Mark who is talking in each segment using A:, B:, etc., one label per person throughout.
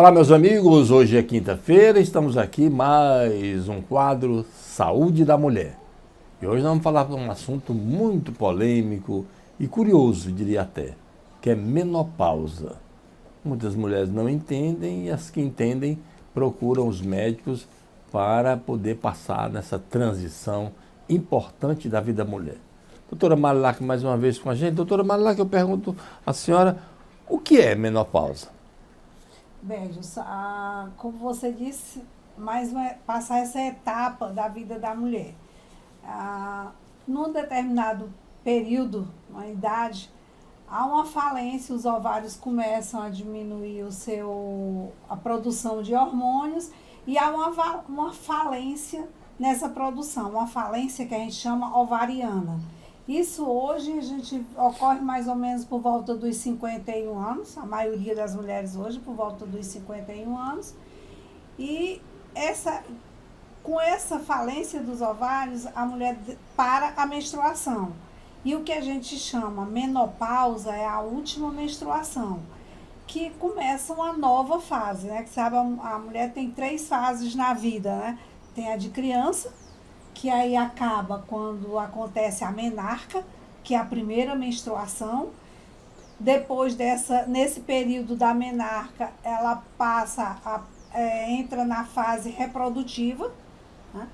A: Olá, meus amigos, hoje é quinta-feira, estamos aqui mais um quadro Saúde da Mulher. E hoje nós vamos falar de um assunto muito polêmico e curioso, diria até, que é menopausa. Muitas mulheres não entendem e as que entendem procuram os médicos para poder passar nessa transição importante da vida da mulher. Doutora Marilac, mais uma vez com a gente. Doutora Marilac, eu pergunto à senhora, o que é menopausa?
B: Beijos. Como você disse, passar essa etapa da vida da mulher. Num determinado período, uma idade, há uma falência, os ovários começam a diminuir a produção de hormônios e há uma falência nessa produção, uma falência que a gente chama ovariana. Isso hoje ocorre mais ou menos por volta dos 51 anos, a maioria das mulheres hoje por volta dos 51 anos. E com essa falência dos ovários, a mulher para a menstruação. E o que a gente chama menopausa é a última menstruação, que começa uma nova fase, né? Que sabe, a mulher tem 3 fases na vida, né? Tem a de criança, que aí acaba quando acontece a menarca, que é a primeira menstruação. Depois nesse período da menarca, ela entra na fase reprodutiva, né?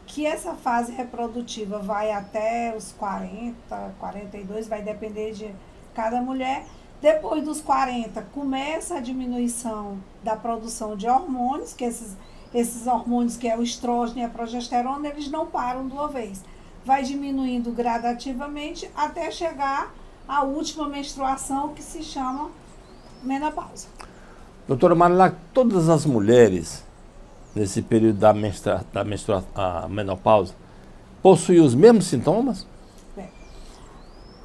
B: Que essa fase reprodutiva vai até os 40, 42, vai depender de cada mulher. Depois dos 40, começa a diminuição da produção de hormônios, que esses hormônios, que é o estrógeno e a progesterona, eles não param de uma vez. Vai diminuindo gradativamente até chegar à última menstruação, que se chama menopausa.
A: Doutora Marilac, todas as mulheres, nesse período da menopausa, possuem os mesmos sintomas?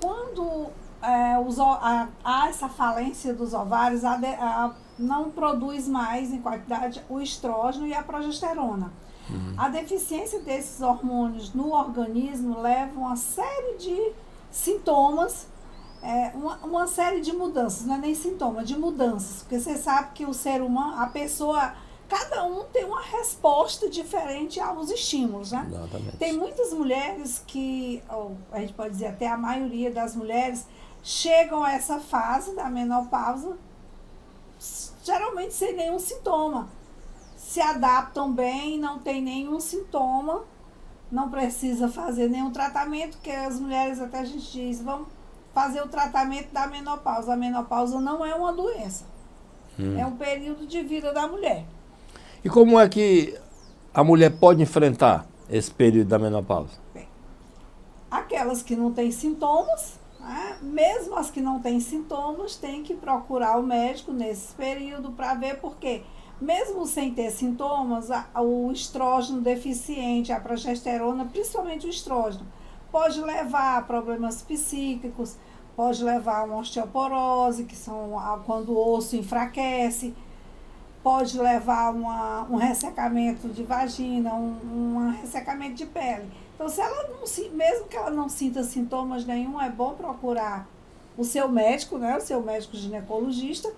B: Quando há essa falência dos ovários, não produz mais em quantidade o estrógeno e a progesterona. A deficiência desses hormônios no organismo leva a uma série de sintomas, uma série de mudanças, não é nem sintoma, de mudanças, porque você sabe que o ser humano, a pessoa, cada um tem uma resposta diferente aos estímulos, né?
A: Exatamente.
B: Tem muitas mulheres que, ou a gente pode dizer até a maioria das mulheres, chegam a essa fase da menopausa geralmente sem nenhum sintoma. Se adaptam bem, não tem nenhum sintoma, não precisa fazer nenhum tratamento, porque as mulheres, até a gente diz, vamos fazer o tratamento da menopausa. A menopausa não é uma doença, é um período de vida da mulher.
A: E como é que a mulher pode enfrentar esse período da menopausa?
B: Bem, aquelas que não têm sintomas, né? Mesmo as que não têm sintomas, tem que procurar o médico nesse período para ver, porque mesmo sem ter sintomas, o estrógeno deficiente, a progesterona, principalmente o estrógeno, pode levar a problemas psíquicos, pode levar a uma osteoporose, que são quando o osso enfraquece, pode levar um ressecamento de vagina, um ressecamento de pele. Então, mesmo que ela não sinta sintomas nenhum, é bom procurar o seu médico, né, o seu médico ginecologista,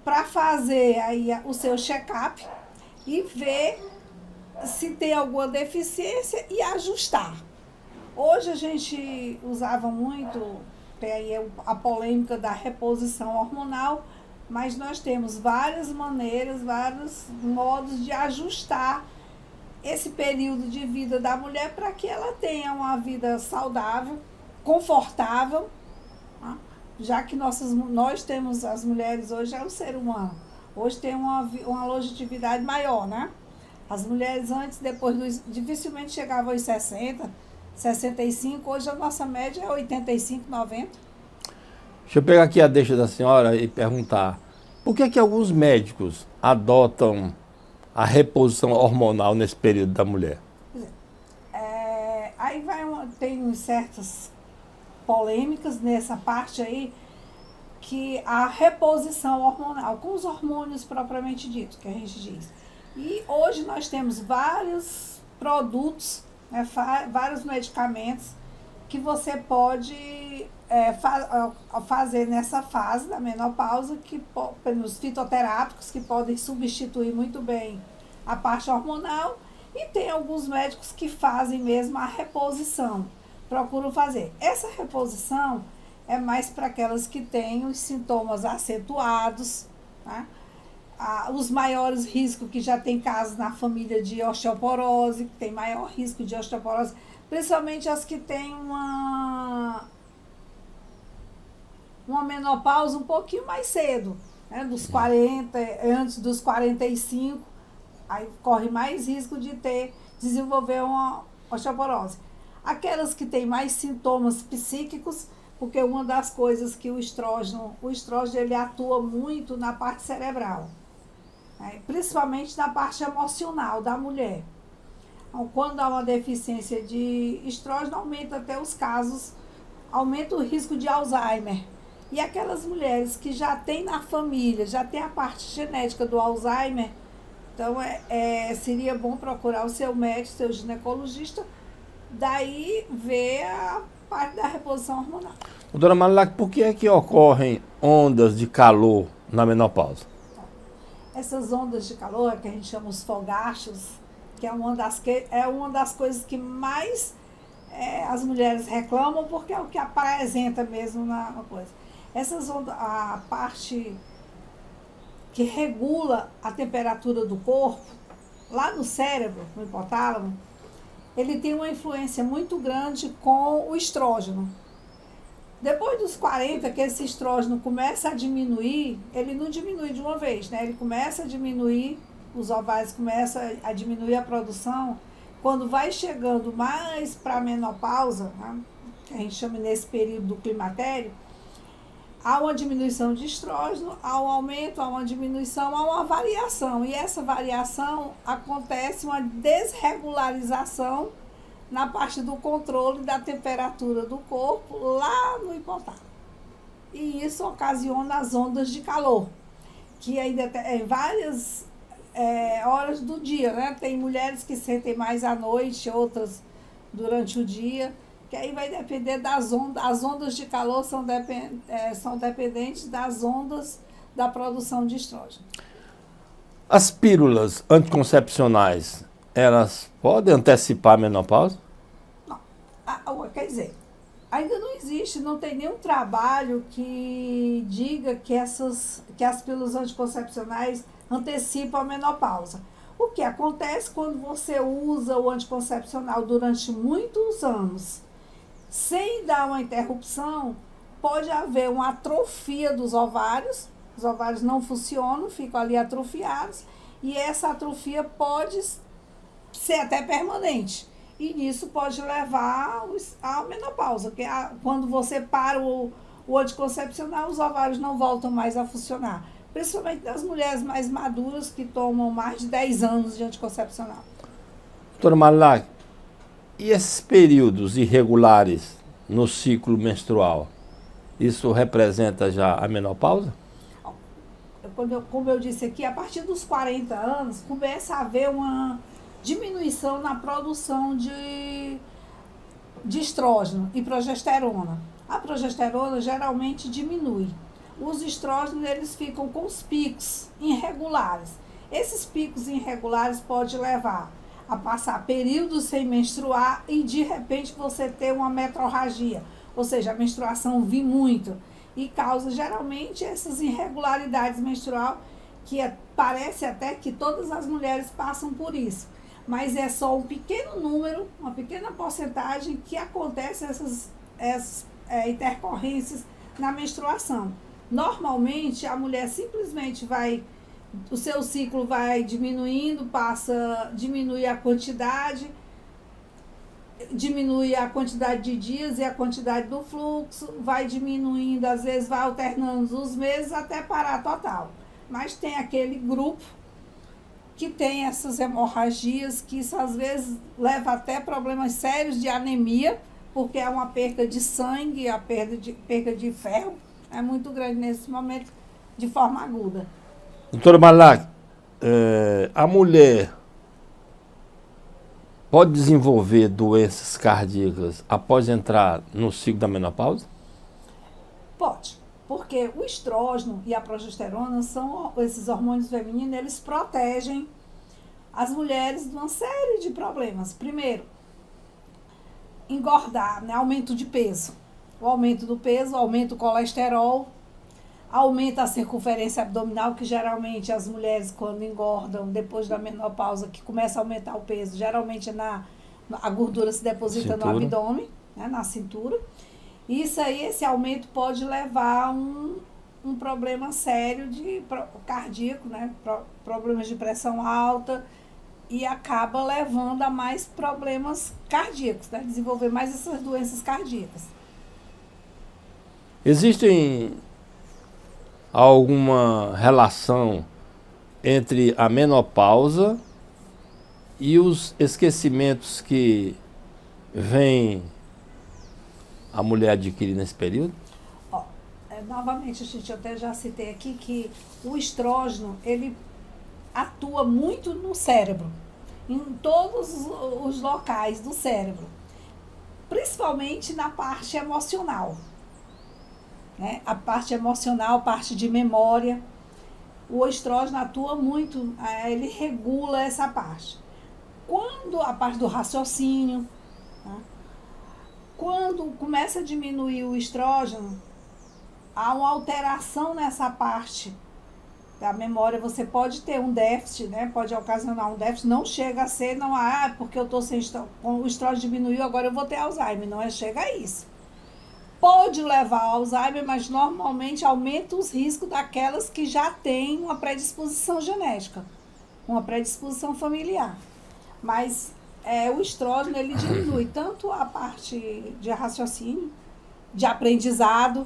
B: para fazer aí o seu check-up e ver se tem alguma deficiência e ajustar. Hoje a gente usava muito, tem aí a polêmica da reposição hormonal, mas nós temos várias maneiras, vários modos de ajustar esse período de vida da mulher para que ela tenha uma vida saudável, confortável, né? Já que nós temos, as mulheres hoje é o ser humano, hoje tem uma longevidade maior, né? As mulheres antes, dificilmente chegavam aos 60, 65, hoje a nossa média é 85, 90.
A: Deixa eu pegar aqui a deixa da senhora e perguntar, por que alguns médicos adotam a reposição hormonal nesse período da mulher?
B: Aí tem certas polêmicas nessa parte aí, que a reposição hormonal, com os hormônios propriamente dito, que a gente diz. E hoje nós temos vários produtos, né, vários medicamentos que você pode fazer nessa fase da menopausa, pelos fitoterápicos, que podem substituir muito bem a parte hormonal, e tem alguns médicos que fazem mesmo a reposição, procuram fazer. Essa reposição é mais para aquelas que têm os sintomas acentuados, né? Os maiores riscos, que já tem casos na família de osteoporose, que tem maior risco de osteoporose, principalmente as que têm uma menopausa um pouquinho mais cedo, né? Dos 40, antes dos 45, aí corre mais risco de desenvolver uma osteoporose. Aquelas que têm mais sintomas psíquicos, porque uma das coisas que o estrógeno ele atua muito na parte cerebral, né? Principalmente na parte emocional da mulher. Então, quando há uma deficiência de estrógeno, aumenta até os casos, aumenta o risco de Alzheimer. E aquelas mulheres que já têm na família, já tem a parte genética do Alzheimer, então seria bom procurar o seu médico, seu ginecologista, daí ver a parte da reposição hormonal.
A: Doutora Marilac, por que é que ocorrem ondas de calor na menopausa?
B: Essas ondas de calor, que a gente chama os fogachos, que é uma das coisas que mais as mulheres reclamam, porque é o que apresenta mesmo na coisa. Essas ondas, a parte que regula a temperatura do corpo, lá no cérebro, no hipotálamo, ele tem uma influência muito grande com o estrógeno. Depois dos 40, que esse estrógeno começa a diminuir, ele não diminui de uma vez, né? Ele começa a diminuir, os ovários começam a diminuir a produção. Quando vai chegando mais para a menopausa, né, que a gente chama nesse período do climatério, há uma diminuição de estrógeno, há um aumento, há uma diminuição, há uma variação. E essa variação acontece uma desregularização na parte do controle da temperatura do corpo lá no hipotálamo. E isso ocasiona as ondas de calor, que ainda tem várias horas do dia, né? Tem mulheres que sentem mais à noite, outras durante o dia, que aí vai depender das ondas. As ondas de calor são dependentes das ondas da produção de estrógeno.
A: As pílulas anticoncepcionais, elas podem antecipar a menopausa?
B: Não. Quer dizer, ainda não existe, não tem nenhum trabalho que diga que as pílulas anticoncepcionais antecipam a menopausa. O que acontece quando você usa o anticoncepcional durante muitos anos, sem dar uma interrupção, pode haver uma atrofia dos ovários, os ovários não funcionam, ficam ali atrofiados, e essa atrofia pode ser até permanente. E isso pode levar à menopausa, porque quando você para o anticoncepcional, os ovários não voltam mais a funcionar. Principalmente das mulheres mais maduras que tomam mais de 10 anos de anticoncepcional.
A: Doutora Marilac, e esses períodos irregulares no ciclo menstrual, isso representa já a menopausa?
B: Como eu disse aqui, a partir dos 40 anos, começa a haver uma diminuição na produção de estrógeno e progesterona. A progesterona geralmente diminui. Os estrógenos, eles ficam com os picos irregulares. Esses picos irregulares podem levar a passar períodos sem menstruar e, de repente, você ter uma metrorragia, ou seja, a menstruação vir muito, e causa, geralmente, essas irregularidades menstruais, que parece até que todas as mulheres passam por isso, mas é só um pequeno número, uma pequena porcentagem que acontece essas intercorrências na menstruação. Normalmente, a mulher simplesmente o seu ciclo vai diminuindo, diminui a quantidade de dias e a quantidade do fluxo, vai diminuindo, às vezes vai alternando os meses até parar total. Mas tem aquele grupo que tem essas hemorragias, que isso às vezes leva até problemas sérios de anemia, porque é uma perda de sangue, a perda de ferro é muito grande nesse momento, de forma aguda.
A: Doutora Marilac, a mulher pode desenvolver doenças cardíacas após entrar no ciclo da menopausa?
B: Pode, porque o estrógeno e a progesterona são esses hormônios femininos, eles protegem as mulheres de uma série de problemas. Primeiro, engordar, né? Aumento de peso. O aumento do peso aumenta o colesterol, aumenta a circunferência abdominal, que geralmente as mulheres, quando engordam depois da menopausa, que começa a aumentar o peso, geralmente a gordura se deposita no abdômen, né? Na cintura. Isso aí, esse aumento pode levar a um problema sério cardíaco, né? Problemas de pressão alta, e acaba levando a mais problemas cardíacos, né? Desenvolver mais essas doenças cardíacas.
A: Existe alguma relação entre a menopausa e os esquecimentos que vem a mulher adquirir nesse período?
B: Novamente, a gente até já citei aqui que o estrógeno, ele atua muito no cérebro, em todos os locais do cérebro, principalmente na parte emocional, né? A parte emocional, a parte de memória, o estrógeno atua muito, ele regula essa parte. Quando a parte do raciocínio, né? Quando começa a diminuir o estrógeno, há uma alteração nessa parte da memória. Você pode ter um déficit, né? Pode ocasionar um déficit, não chega a ser, não, porque eu estou sem o estrógeno diminuiu, agora eu vou ter Alzheimer, não chega a isso. Pode levar ao Alzheimer, mas normalmente aumenta os riscos daquelas que já têm uma predisposição genética, uma predisposição familiar. Mas o estrógeno, ele diminui tanto a parte de raciocínio, de aprendizado,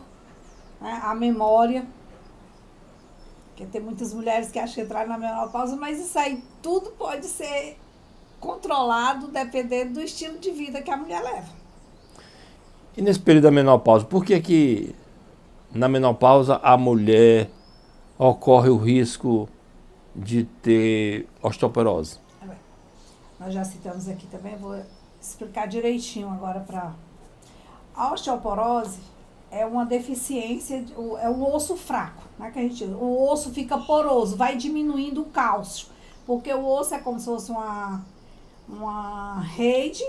B: né? A memória. Porque tem muitas mulheres que acham que entraram na menopausa, mas isso aí tudo pode ser controlado dependendo do estilo de vida que a mulher leva.
A: E nesse período da menopausa, por que na menopausa a mulher ocorre o risco de ter osteoporose?
B: Nós já citamos aqui também, vou explicar direitinho agora para... A osteoporose é uma deficiência, é um osso fraco, né, que a gente, o osso fica poroso, vai diminuindo o cálcio, porque o osso é como se fosse uma rede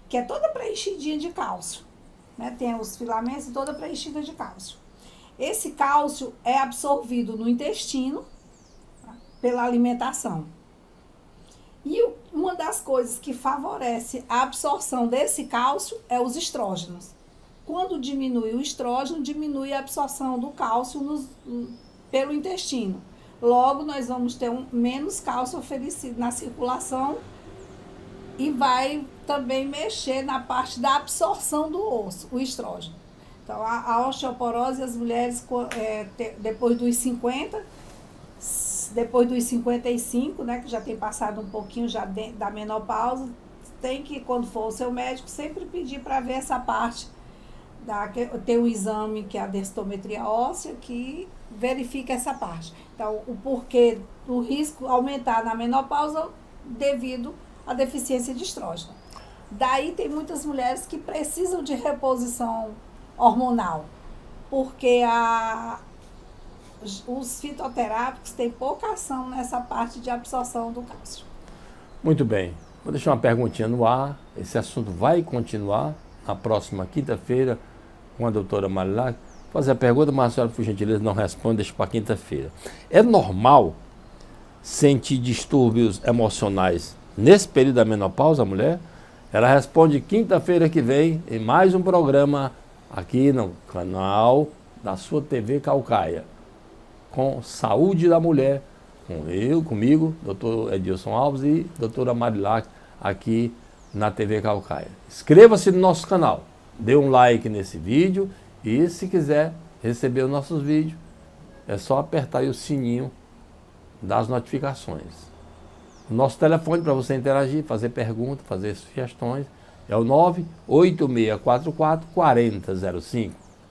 B: que é toda preenchidinha de cálcio, né, tem os filamentos e toda preenchida de cálcio. Esse cálcio é absorvido no intestino, tá, pela alimentação. E uma das coisas que favorece a absorção desse cálcio é os estrógenos. Quando diminui o estrógeno, diminui a absorção do cálcio pelo intestino. Logo, nós vamos ter menos cálcio oferecido na circulação e vai também mexer na parte da absorção do osso, o estrógeno. Então, a osteoporose, as mulheres, depois dos 50, depois dos 55, né, que já tem passado um pouquinho já da menopausa, tem que, quando for o seu médico, sempre pedir para ver essa parte. Tem um exame que é a densitometria óssea, que verifica essa parte. Então, o porquê do risco aumentar na menopausa devido à deficiência de estrógeno. Daí tem muitas mulheres que precisam de reposição hormonal, porque os fitoterápicos têm pouca ação nessa parte de absorção do cálcio.
A: Muito bem. Vou deixar uma perguntinha no ar. Esse assunto vai continuar na próxima quinta-feira com a doutora Marilac. Vou fazer a pergunta, mas a senhora, por gentileza, não responde, deixa para quinta-feira. É normal sentir distúrbios emocionais nesse período da menopausa, a mulher? Ela responde quinta-feira que vem em mais um programa aqui no canal da sua TV Caucaia, com Saúde da Mulher, comigo, doutor Edilson Alves e doutora Marilac, aqui na TV Caucaia. Inscreva-se no nosso canal, dê um like nesse vídeo e se quiser receber os nossos vídeos, é só apertar aí o sininho das notificações. O nosso telefone para você interagir, fazer perguntas, fazer sugestões, é o 98644 4005.